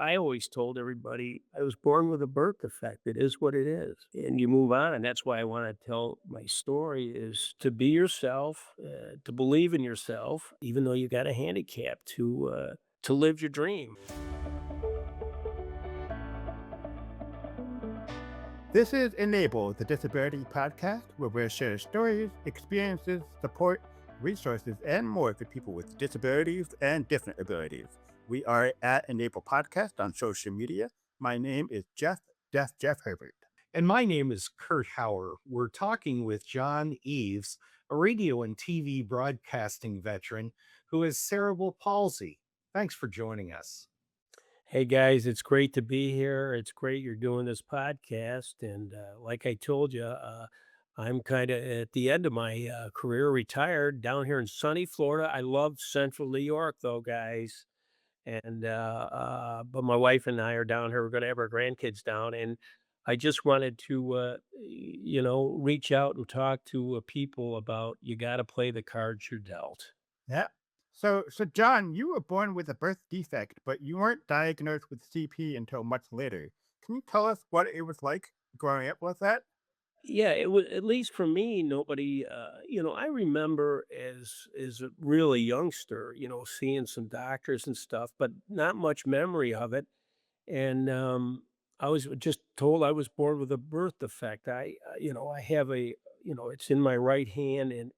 I always told everybody I was born with a birth defect. It is what it is, and you move on. And that's why I want to tell my story is to be yourself, to believe in yourself, even though you got a handicap, to live your dream. This is Enable, the disability podcast where we'll share stories, experiences, support, resources, and more for people with disabilities and different abilities. We are at Enable Podcast on social media. My name is Jeff Herbert. And my name is Kurt Hauer. We're talking with John Eves, a radio and TV broadcasting veteran who has cerebral palsy. Thanks for joining us. Hey guys, it's great to be here. It's great you're doing this podcast. And like I told you, I'm kind of at the end of my career, retired down here in sunny Florida. I love central New York, though, guys. And but my wife and I are down here. We're going to have our grandkids down, and I just wanted to, reach out and talk to people about you got to play the cards you're dealt. Yeah. So John, you were born with a birth defect, but you weren't diagnosed with CP until much later. Can you tell us what it was like growing up with that? Yeah, it was at least for me. Nobody, I remember as a really youngster, seeing some doctors and stuff, but not much memory of it. And I was just told I was born with a birth defect. I have it's in my right hand and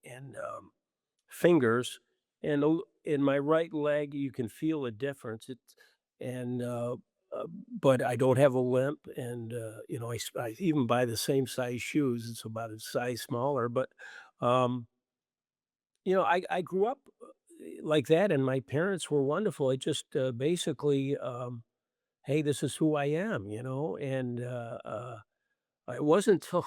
fingers, and in my right leg, you can feel a difference. And but I don't have a limp, and I even buy the same size shoes. It's about a size smaller, but um, I grew up like that, and my parents were wonderful. I just basically. Hey, this is who I am, and it wasn't until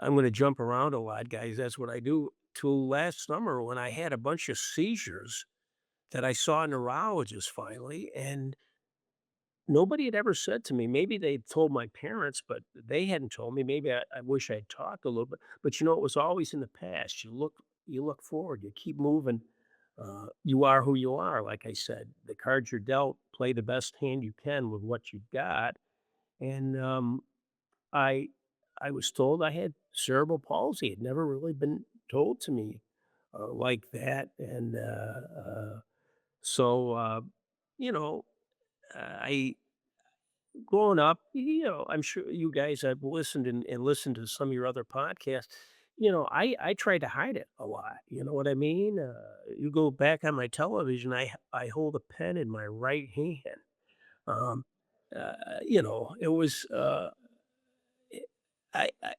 I'm going to jump around a lot, guys. That's what I do. Till last summer when I had a bunch of seizures that I saw a neurologist finally, and nobody had ever said to me. Maybe they told my parents, but they hadn't told me. Maybe I wish I'd talked a little bit. But it was always in the past. You look forward. You keep moving. You are who you are. Like I said, the cards you're dealt. Play the best hand you can with what you've got. And I I was told I had cerebral palsy. It never really been told to me like that. And so you know, I growing up, I'm sure you guys have listened and listened to some of your other podcasts. I tried to hide it a lot. You know what I mean? You go back on my television, I hold a pen in my right hand. Um, it was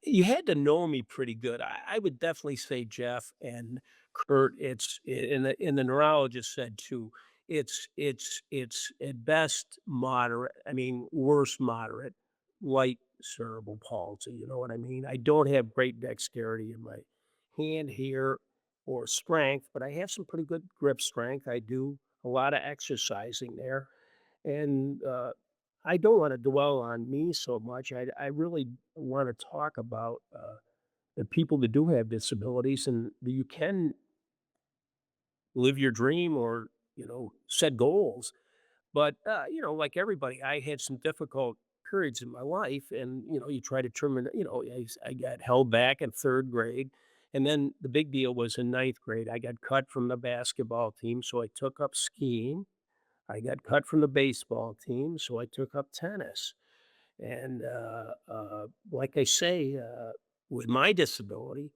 you had to know me pretty good. I would definitely say Jeff and Kurt. And the neurologist said too. It's at best moderate. I mean, worse moderate, light cerebral palsy. You know what I mean? I don't have great dexterity in my hand here or strength, but I have some pretty good grip strength. I do a lot of exercising there, and I don't want to dwell on me so much. I really want to talk about the people that do have disabilities and that you can live your dream or set goals. But like everybody, I had some difficult periods in my life, and you try to terminate. I got held back in third grade. And then the big deal was in ninth grade. I got cut from the basketball team, so I took up skiing. I got cut from the baseball team, so I took up tennis. And like I say, with my disability,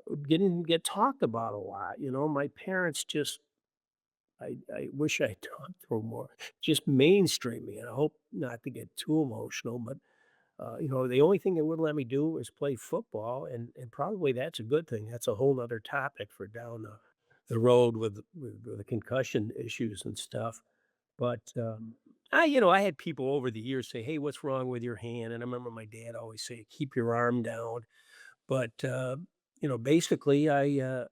it didn't get talked about a lot. My parents just, I wish I talked to them more, just mainstream me. And I hope not to get too emotional, but the only thing they would let me do is play football, and probably that's a good thing. That's a whole nother topic for down the road with the concussion issues and stuff. But, I had people over the years say, "Hey, what's wrong with your hand?" And I remember my dad always say, "Keep your arm down." But, basically, I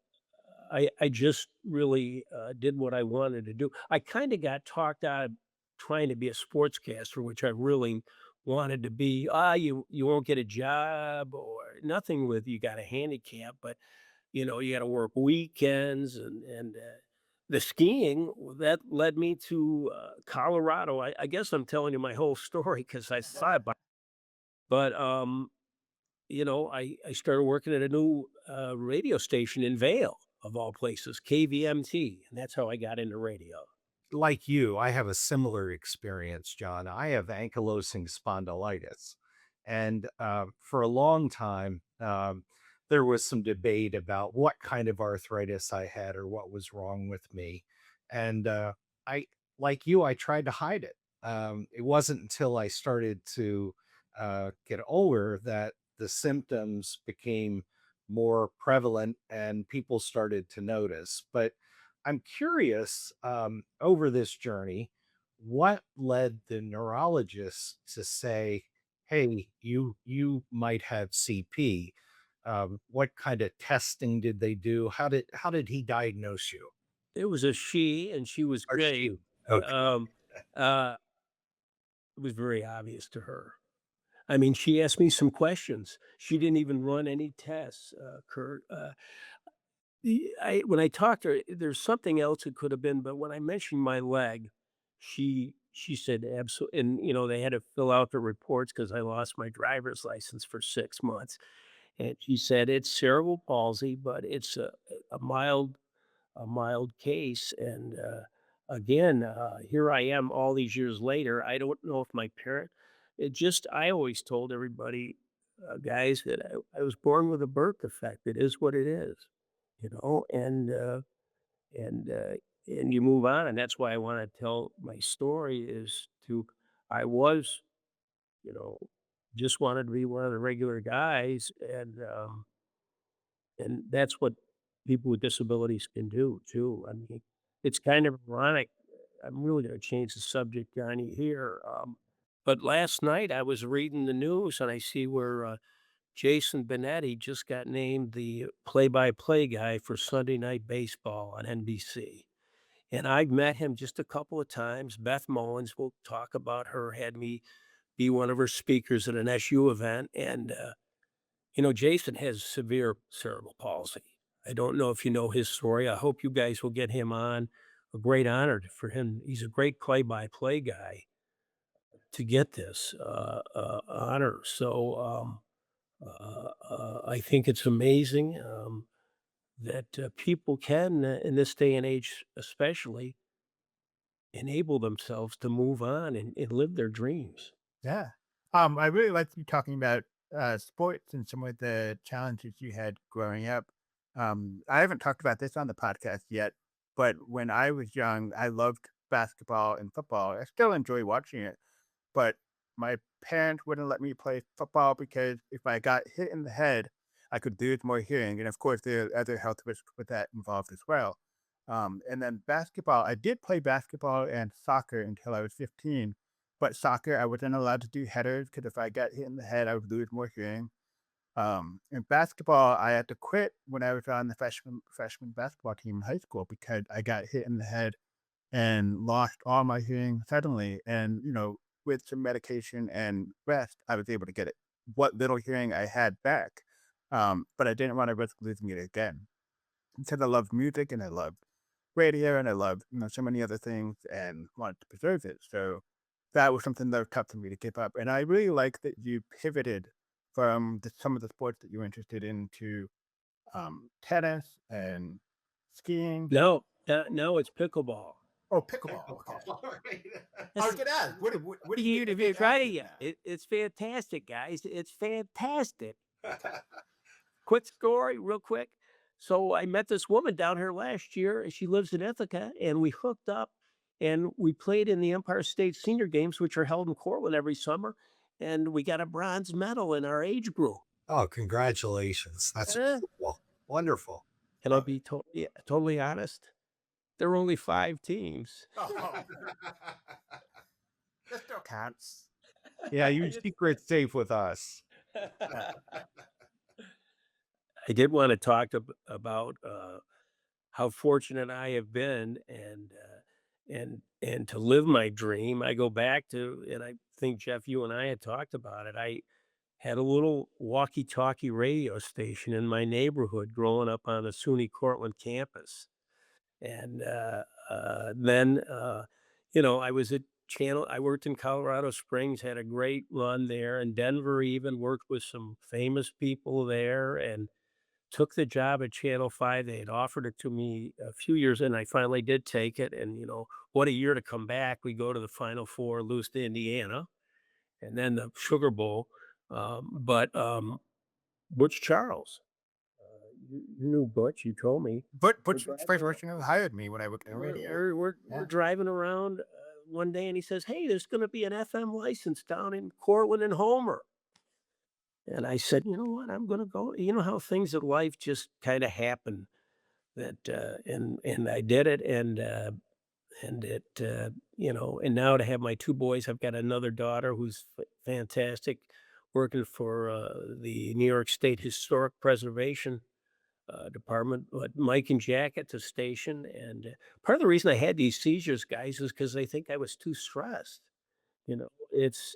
just really, did what I wanted to do. I kinda got talked out of trying to be a sportscaster, which I really wanted to be. You won't get a job," or nothing with you got a handicap, but, you gotta work weekends and The skiing, that led me to, Colorado. I guess I'm telling you my whole story because I saw it, but, I started working at a new, radio station in Vail, of all places, KVMT, and that's how I got into radio. Like you, I have a similar experience, John. I have ankylosing spondylitis. And for a long time, there was some debate about what kind of arthritis I had or what was wrong with me. And I, like you, I tried to hide it. It wasn't until I started to get older that the symptoms became more prevalent and people started to notice. But I'm curious, over this journey, what led the neurologist to say, "Hey, you might have CP." What kind of testing did they do? How did he diagnose you? It was a she, and she was Or great. she? Okay. Um, uh, it was very obvious to her. I mean, she asked me some questions. She didn't even run any tests, Kurt. When I talked to her, there's something else it could have been, but when I mentioned my leg, she said absolutely, and they had to fill out the reports because I lost my driver's license for 6 months, and she said it's cerebral palsy, but it's a mild a mild case. And again, here I am all these years later. I don't know if my parent, I always told everybody, guys, that I was born with a birth defect. It is what it is, you know, and, uh, and you move on. And that's why I want to tell my story is to, I was, you know, just wanted to be one of the regular guys. And that's what people with disabilities can do too. I mean, it's kind of ironic. I'm really gonna change the subject on you here, but last night I was reading the news and I see where, Jason Benetti just got named the play-by-play guy for Sunday Night Baseball on NBC, and I've met him just a couple of times. Beth Mullins, will talk about her, had me be one of her speakers at an SU event, and, Jason has severe cerebral palsy. I don't know if you know his story. I hope you guys will get him on. A great honor for him. He's a great play-by-play guy to get this honor. So I think it's amazing that people can, in this day and age, especially, enable themselves to move on and live their dreams. Yeah. I really liked you talking about sports and some of the challenges you had growing up. I haven't talked about this on the podcast yet, but when I was young, I loved basketball and football. I still enjoy watching it, but my parents wouldn't let me play football because if I got hit in the head, I could lose more hearing. And of course, there are other health risks with that involved as well. And then basketball, I did play basketball and soccer until I was 15, but soccer, I wasn't allowed to do headers because if I got hit in the head, I would lose more hearing. In basketball, I had to quit when I was on the freshman basketball team in high school because I got hit in the head and lost all my hearing suddenly. And, with some medication and rest, I was able to get it what little hearing I had back. But I didn't want to risk losing it again. Because I loved music and I loved radio and I loved, so many other things and wanted to preserve it. So that was something that was tough for me to give up. And I really like that you pivoted from some of the sports that you're interested in to tennis and skiing. No, no, it's pickleball. Oh, pickleball. Okay. I was That's going to ask, what do you you get to the be attraction right. in that? It's fantastic, guys. It's fantastic. Quick story, real quick. So I met this woman down here last year, and she lives in Ithaca, and we hooked up and we played in the Empire State Senior Games, which are held in Cortland every summer. And we got a bronze medal in our age group. Oh, congratulations. That's Eh, wonderful. Wonderful. Can I be yeah, totally honest? There were only 5 teams. Oh, that still counts. Yeah, I your just secret's safe with us. Yeah. I did want to talk about how fortunate I have been, and to live my dream. I go back to, and I think Jeff, you and I had talked about it. I had a little walkie-talkie radio station in my neighborhood growing up on the SUNY Cortland campus. And then, you know, I worked in Colorado Springs, had a great run there, and Denver even worked with some famous people there, and took the job at Channel 5. They had offered it to me a few years, and I finally did take it. And, you know, what a year to come back. We go to the Final Four, lose to Indiana, and then the Sugar Bowl. But Butch Charles, you knew Butch, you told me. But We're Butch driving Spicer hired me when I worked in we're radio. we're we're we're Yeah. driving around, one day, and he says, "Hey, there's gonna be an FM license down in Cortland and Homer." And I said, "You know what? I'm gonna go." You know how things in life just kinda happen that, and I did it, and it, you know, and now to have my 2 boys, I've got another daughter who's fantastic, working for, the New York State Historic Preservation department, but Mike and Jack at the station. And part of the reason I had these seizures, guys, is because they think I was too stressed. You know, it's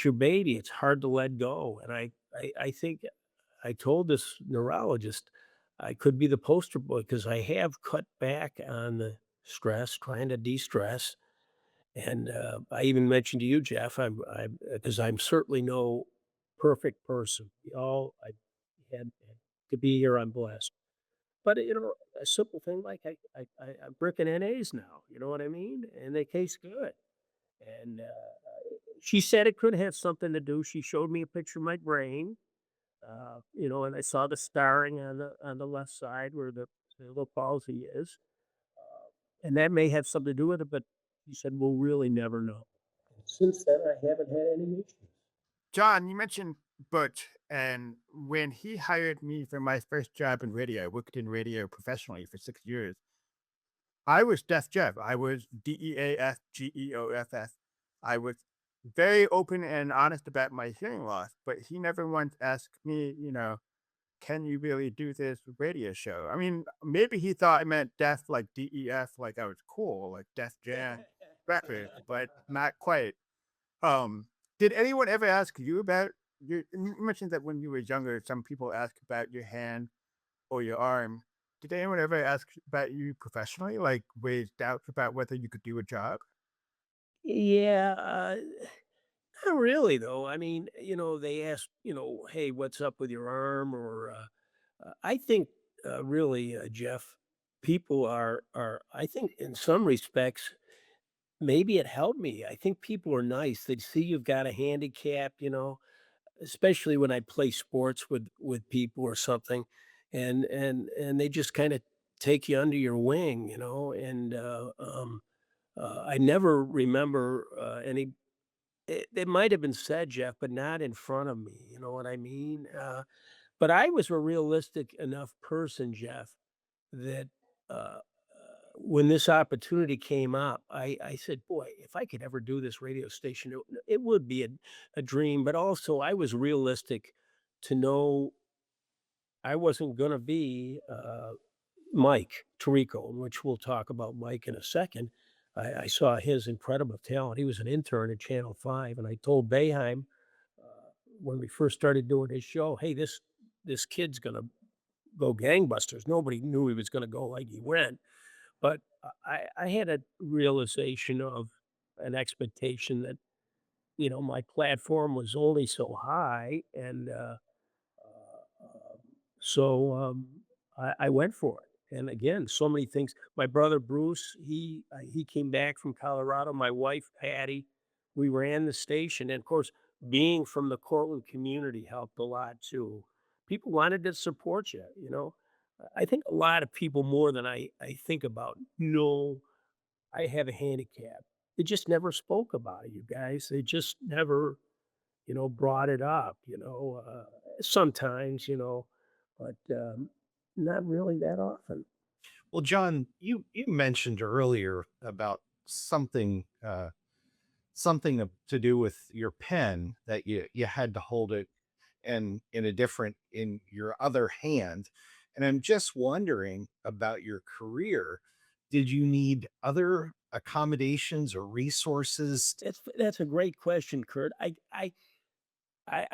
your baby. It's hard to let go. And I think I told this neurologist I could be the poster boy because I have cut back on the stress, trying to de-stress. And I even mentioned to you, Jeff, I'm because I'm certainly no perfect person. We all I had to be here. I'm blessed. But, you know, a simple thing like I'm bricking NAs now, you know what I mean? And they taste good. And, she said it could have something to do she showed me a picture of my brain, you know, and I saw the starring on the left side where the cerebral palsy is, and that may have something to do with it, but she said, "We'll really never know." And since then, I haven't had any issues. John, you mentioned Butch, and when he hired me for my first job in radio, I worked in radio professionally for 6 years. I was Deaf Jeff. I was DEAFGEOFF. I was very open and honest about my hearing loss, but he never once asked me, can you really do this radio show? I mean, maybe he thought I meant deaf like DEF, like I was cool, like Def Jam Records, but not quite. Did anyone ever ask you about you mentioned that when you were younger, some people ask about your hand or your arm. Did anyone ever ask about you professionally, like raise doubts about whether you could do a job? Yeah, not really though. I mean, you know, they ask, you know, "Hey, what's up with your arm?" Or, I think, really, Jeff, people are I think in some respects, maybe it helped me. I think people are nice. They see you've got a handicap, you know, especially when I play sports with people or something, and they just kinda take you under your wing, you know. And, I never remember, any it might have been said, Jeff, but not in front of me, you know what I mean? But I was a realistic enough person, Jeff, that, when this opportunity came up, I said, "Boy, if I could ever do this radio station, it would be a dream." But also, I was realistic to know I wasn't gonna be, Mike Tirico, which we'll talk about Mike in a second. I saw his incredible talent. He was an intern at Channel 5, and I told Bayheim, when we first started doing his show, "Hey, this kid's gonna go gangbusters." Nobody knew he was gonna go like he went, but I had a realization of an expectation that, you know, my platform was only so high, and, so, I went for it. And again, so many things. My brother Bruce, he came back from Colorado. My wife Patty, we ran the station, and of course, being from the Cortland community helped a lot too. People wanted to support you. You know, I think a lot of people more than I think about know I have a handicap. They just never spoke about it, you guys. They just never, you know, brought it up, you know, sometimes, you know, but, not really that often. Well, John, you mentioned earlier about something to do with your pen that you had to hold it and in a different in your other hand. And I'm just wondering about your career. Did you need other accommodations or resources? That's a great question, Kurt. I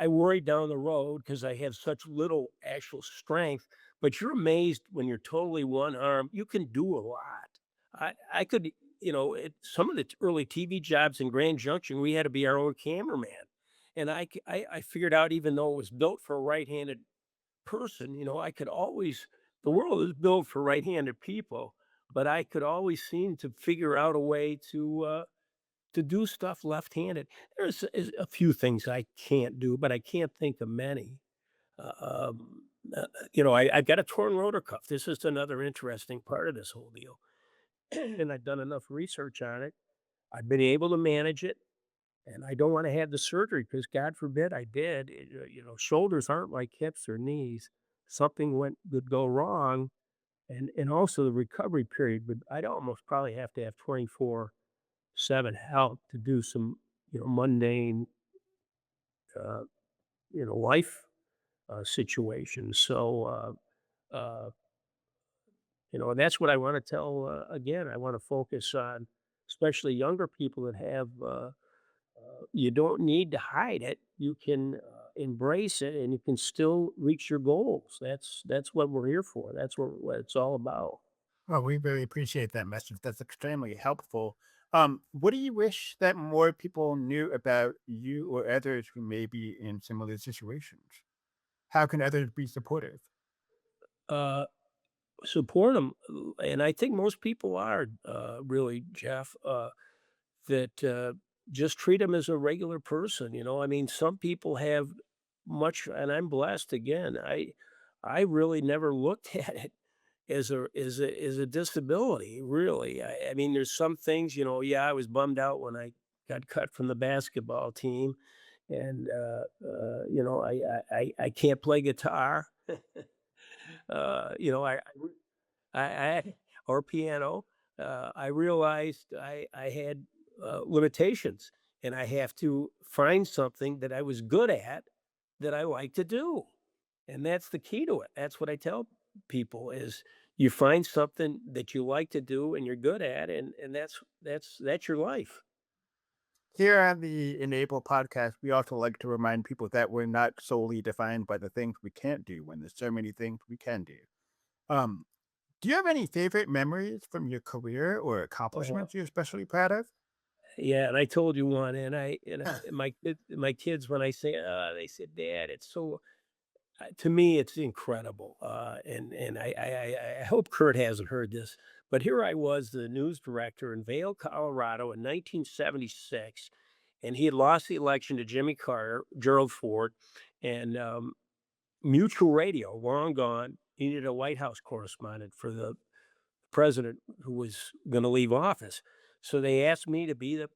worry down the road because I have such little actual strength, but you're amazed when you're totally one arm, you can do a lot. I could, at some of the early TV jobs in Grand Junction, we had to be our own cameraman. And I figured out, even though it was built for a right-handed person, I could always, the world is built for right-handed people, but I could always seem to figure out a way to do stuff left-handed. There's is a few things I can't do, but I can't think of many. I've got a torn rotor cuff. This is another interesting part of this whole deal. And I've done enough research on it. I've been able to manage it, and I don't want to have the surgery because God forbid I did. Shoulders aren't like hips or knees. Something would go wrong, and also the recovery period would. I'd almost probably have 24/7 help to do some mundane uh, life situations. So. And that's what I want to tell again. I want to focus on, especially younger people that have. You don't need to hide it. You can embrace it, and you can still reach your goals. That's what we're here for. That's what it's all about. Well, we really appreciate that message. That's extremely helpful. What do you wish that more people knew about you or others who may be in similar situations? How can others be supportive? Uh, Support them, and I think most people are really, Jeff. That just treat them as a regular person. I mean, some people have much, and I'm blessed again. I really never looked at it as a disability, really. I mean, there's some things, yeah, I was bummed out when I got cut from the basketball team, and I can't play guitar. I or piano. I realized I had limitations, and I have to find something that I was good at that I like to do, and that's the key to it. That's what I tell people: is you find something that you like to do and you're good at, and that's your life. Here on the Enable podcast, we also like to remind people that we're not solely defined by the things we can't do when there's so many things we can do. Um, do you have any favorite memories from your career or Uh, accomplishments you're especially proud of? yeah, and I told you one, and my kids, when I say, they said, "Dad, it's so." To me, it's incredible, and I hope Kurt hasn't heard this, but here I was, the news director in Vail, Colorado, in 1976, and he had lost the election to Jimmy Carter, Gerald Ford, and Mutual Radio, long gone. He needed a White House correspondent for the president who was going to leave office, so they asked me to be the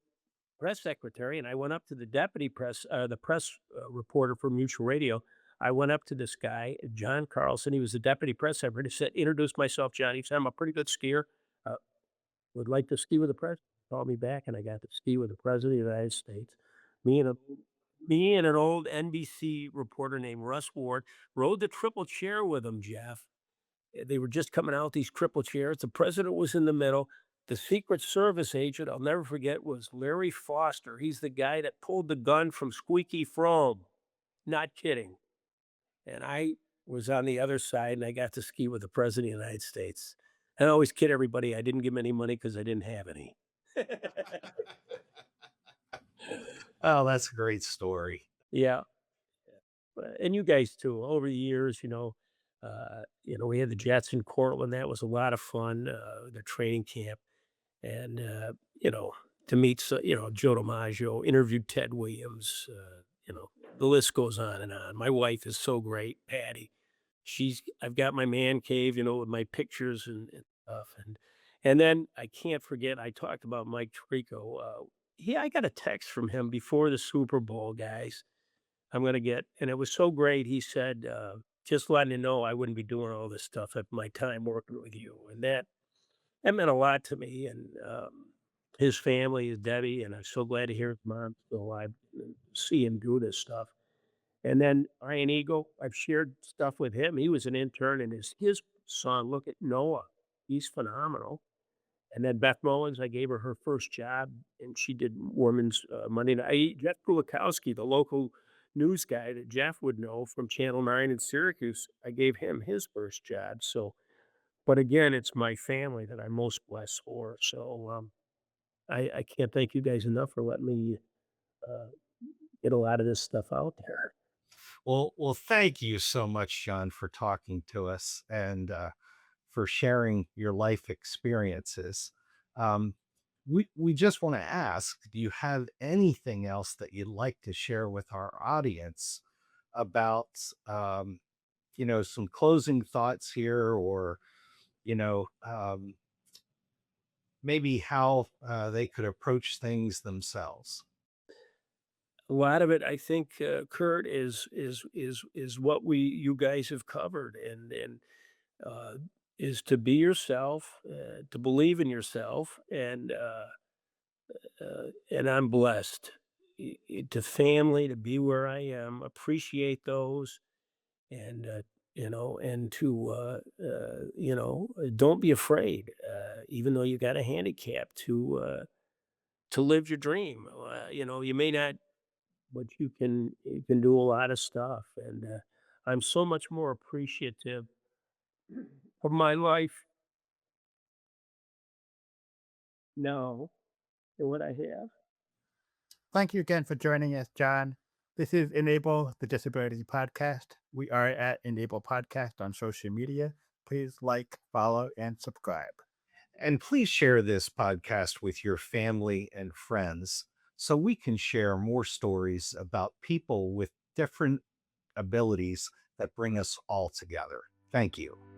press secretary, and I went up to the press reporter for Mutual Radio. I went up to this guy, John Carlson. He was the deputy press secretary. He said, "Introduced myself, John." He said, "I'm a pretty good skier. Uh, would like to ski with the president." Called me back, and I got to ski with the president of the United States. Me and a Me and an old NBC reporter named Russ Ward rode the triple chair with him, Jeff. They were just coming out these triple chairs. The president was in the middle. The Secret Service agent, I'll never forget, was Larry Foster. He's the guy that pulled the gun from Squeaky Frome. Not kidding. And I was on the other side, and I got to ski with the president of the United States. And I always kid everybody I didn't give him any money because I didn't have any. Oh, that's a great story. Yeah. And you guys too. Over the years, we had the Jets in Cortland. That was a lot of fun. The training camp. And, to meet, Joe DiMaggio, interviewed Ted Williams, the list goes on and on. My wife is so great, Patty. I've got my man cave, with my pictures and stuff. And then I can't forget, I talked about Mike Tirico. I got a text from him before the Super Bowl, guys. And it was so great. He said, just letting you know I wouldn't be doing all this stuff at my time working with you. And that meant a lot to me, and, his family, his Debbie, and I'm so glad to hear his mom's still alive and see him do this stuff. And then Ian Eagle, I've shared stuff with him. He was an intern, and his son, look at Noah. He's phenomenal. And then Beth Mullins, I gave her first job, and she did women's Monday night. Jeff Kulikowski, the local news guy that Jeff would know from Channel 9 in Syracuse. I gave him his first job. So, but again, it's my family that I'm most blessed for. So, I can't thank you guys enough for letting me uh, get a lot of this stuff out there. Well, thank you so much, John, for talking to us and for sharing your life experiences. Um, we just want to ask, do you have anything else that you'd like to share with our audience about, um, some closing thoughts here, or maybe how they could approach things themselves? A lot of it, I think, Kurt, is what we you guys have covered, and uh, is to be yourself, to believe in yourself, and I'm blessed. To family, to be where I am, appreciate those, and and to don't be afraid, even though you got a handicap, to live your dream. You may not, but you can do a lot of stuff, and I'm so much more appreciative of my life now than what I have. Thank you again for joining us, John. This is Enable the Disability Podcast. We are at Enable Podcast on social media. Please like, follow, and subscribe. And please share this podcast with your family and friends so we can share more stories about people with different abilities that bring us all together. Thank you.